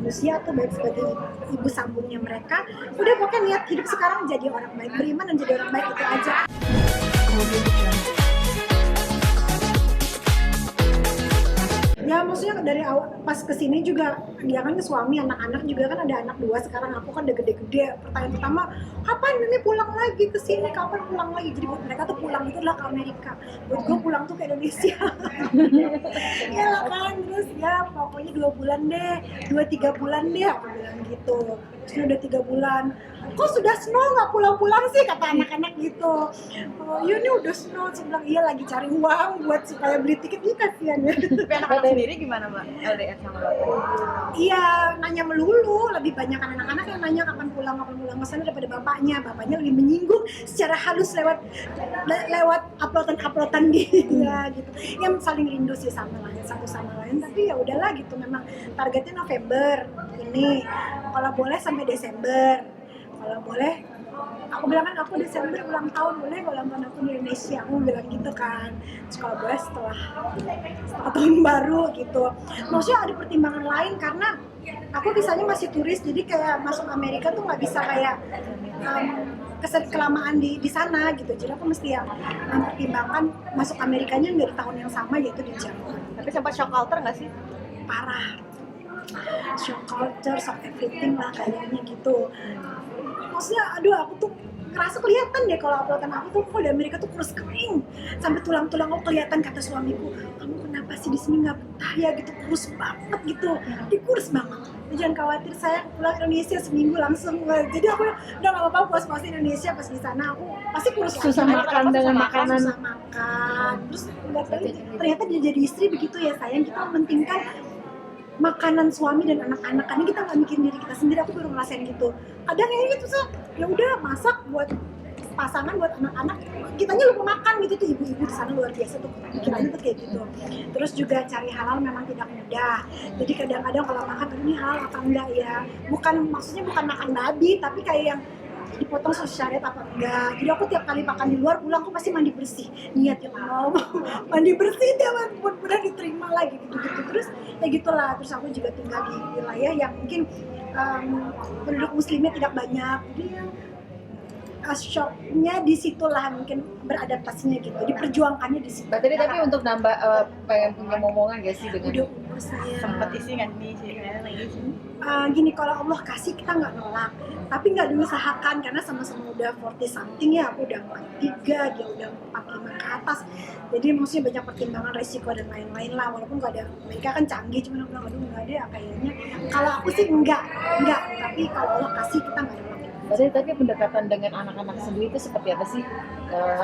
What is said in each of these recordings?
manusia atau baik sebagai ibu sambungnya mereka. Udah pokoknya niat hidup sekarang jadi orang baik, beriman dan jadi orang baik, itu aja. Ya maksudnya dari awal pas kesini juga dia kan suami, anak-anak juga kan ada anak 2 sekarang, aku kan udah gede-gede. Pertanyaan pertama, kapan ini pulang lagi ke sini, kapan pulang lagi? Jadi buat mereka tuh pulang itu adalah ke Amerika, buat gue pulang tuh ke Indonesia. Ya lah kan, terus ya pokoknya 2 bulan deh, 2-3 bulan deh aku bilang gitu. Terus udah 3 bulan, kok sudah snow nggak pulang-pulang sih, kata anak-anak gitu. Oh iya nih udah snow, saya bilang iya lagi cari uang buat supaya beli tiket, ini kasihan ya. Tapi anak-anak sendiri gimana Mbak? LDR sama Bapak? Iya, nanya melulu, lebih banyak anak-anak yang nanya kapan pulang ke sana daripada bapaknya. Bapaknya lebih menyinggung secara halus lewat uploadan dia gitu. Yang saling rindu sih sama lain, satu sama lain, tapi ya udahlah gitu, memang targetnya November ini. Kalau boleh sampai Desember. Kalau boleh, aku bilang kan aku Desember ulang tahun, boleh kalau ulang tahun aku di Indonesia, aku bilang gitu kan. Terus kalau boleh setelah tahun baru gitu. Maksudnya ada pertimbangan lain karena aku misalnya masih turis, jadi kayak masuk Amerika tuh nggak bisa kayak kelamaan di sana gitu. Jadi aku mesti ya mempertimbangkan masuk Amerikanya nggak di tahun yang sama, yaitu di Januari. Tapi sempat shock culture nggak sih? Parah, shock culture, shock everything lah kayaknya gitu. Maksudnya aduh aku tuh ngerasa kelihatan deh kalau uploadan aku tuh kok di Amerika tuh kurus kering sampai tulang-tulang aku kelihatan. Kata suamiku, kamu kenapa sih di sini nggak betah ya gitu, kurus banget gitu, kurus banget. Jangan khawatir, saya pulang Indonesia seminggu langsung. Jadi aku udah nggak apa-apa, puas-puas Indonesia, pas di sana aku pasti kurus. Susah makan dengan makanan, susah makan. Terus nggak tahu ternyata dia jadi istri begitu ya sayang, kita mementingkan makanan suami dan anak-anak, karena kita nggak mikirin diri kita sendiri. Aku baru ngerasain gitu. Kadang ya gitu sih, ya udah masak buat pasangan, buat anak-anak, kitanya lupa makan gitu. Tuh ibu-ibu di sana luar biasa tuh pikirannya tuh kayak gitu. Terus juga cari halal memang tidak mudah. Jadi kadang-kadang kalau makan ini halal apa enggak ya? Maksudnya bukan makan babi, tapi kayak yang dipotong sesuai syariat apa enggak. Jadi aku tiap kali makan di luar, pulang aku pasti mandi bersih. Niat ya Allah, mandi bersih dia mudah diterima lagi gitu-gitu. Terus ya gitulah. Terus aku juga tinggal di wilayah yang mungkin penduduk muslimnya tidak banyak. Jadi shocknya di situlah mungkin beradaptasinya gitu, diperjuangkannya di situ. Berarti tapi untuk nambah pengen punya momongan gak sih dengan Udah umur saya. Sempet isi nggak nih sih? Gini, kalau Allah kasih kita nggak nolak, tapi nggak diusahakan karena sama-sama udah 40 something ya, aku udah 43, dia udah 45 ke atas. Jadi maksudnya banyak pertimbangan resiko dan lain-lain lah, walaupun nggak ada, mereka kan canggih, cuma aku bilang aduh nggak ada ya kayaknya. Kalau aku sih enggak, tapi kalau Allah kasih kita nggak nolak. Berarti tapi pendekatan dengan anak-anak sendiri itu seperti apa sih?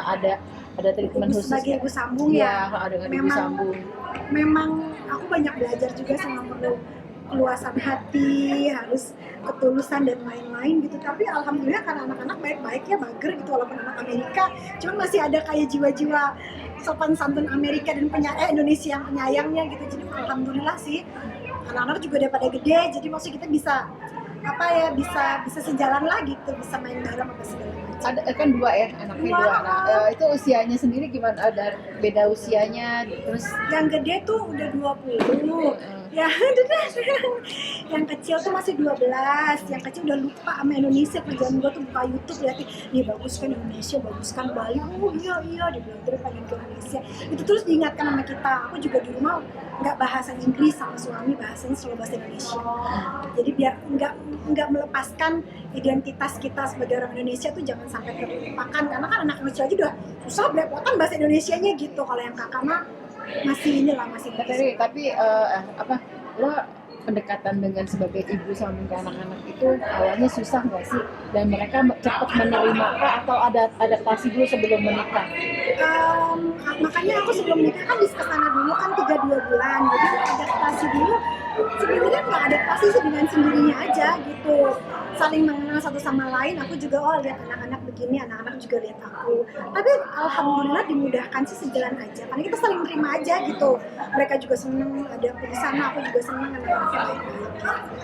Ada treatment khusus sebagai ibu sambung ya? Ada ibu sambung. Memang aku banyak belajar juga sama perlu keluasan hati, harus ketulusan dan lain-lain gitu. Tapi alhamdulillah karena anak-anak baik-baik ya, mager gitu walaupun anak Amerika, cuman masih ada kayak jiwa-jiwa sopan santun Amerika dan Indonesia yang penyayangnya gitu. Jadi alhamdulillah sih anak-anak juga udah pada gede, jadi maksudnya kita bisa sejalan lagi tuh, bisa main bareng apa segala macam. Ada kan 2 ya, anaknya 2. Nah, itu usianya sendiri gimana? Ada beda usianya, terus yang gede tuh udah 20. Ya, yang kecil tuh masih 12. Yang kecil udah lupa sama Indonesia. Kerjaan gue tuh buka YouTube, liatin, nih bagus kan Indonesia, bagus kan Bali. Oh iya, dibilang terus pengen ke Indonesia. Itu terus diingatkan sama kita. Aku juga di rumah nggak bahasa Inggris sama suami, bahasanya selalu bahasa Indonesia. Jadi biar nggak melepaskan identitas kita sebagai orang Indonesia tuh jangan sampai terlupakan. Karena kan anak kecil aja udah susah belepotan bahasa Indonesianya gitu. Kalau yang kakak mah masih tapi lo pendekatan dengan sebagai ibu sama anak-anak itu awalnya susah nggak sih, dan mereka cepat menerima atau ada adaptasi dulu sebelum menikah? Makanya aku sebelum menikah kan kesana dulu kan 3-2 bulan, jadi adaptasi dulu sebenarnya nggak adaptasi sih, dengan sendirinya aja gitu, saling mengenal kenal satu sama lain, aku juga lihat anak-anak begini, anak-anak juga lihat aku. Tapi alhamdulillah dimudahkan sih, sejalan aja, karena kita saling terima aja gitu. Mereka juga seneng ada aku di sana, aku juga seneng anak-anaknya baik-baik.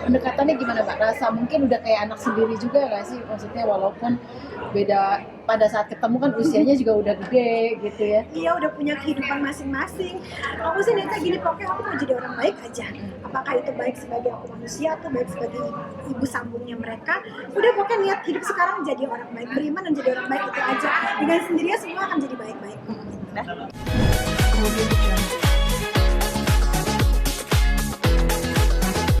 Pendekatannya gimana Mbak? Rasa mungkin udah kayak anak sendiri juga nggak sih? Maksudnya walaupun beda pada saat ketemu kan usianya juga udah gede gitu ya. Iya, udah punya kehidupan masing-masing. Aku sih niatnya gini, pokoknya aku mau jadi orang baik aja. Apakah itu baik sebagai aku manusia atau baik sebagai ibu sambungnya mereka. Udah pokoknya niat hidup sekarang jadi orang baik, beriman dan jadi orang baik, itu aja. Dengan sendirinya semua akan jadi baik-baik. Nah.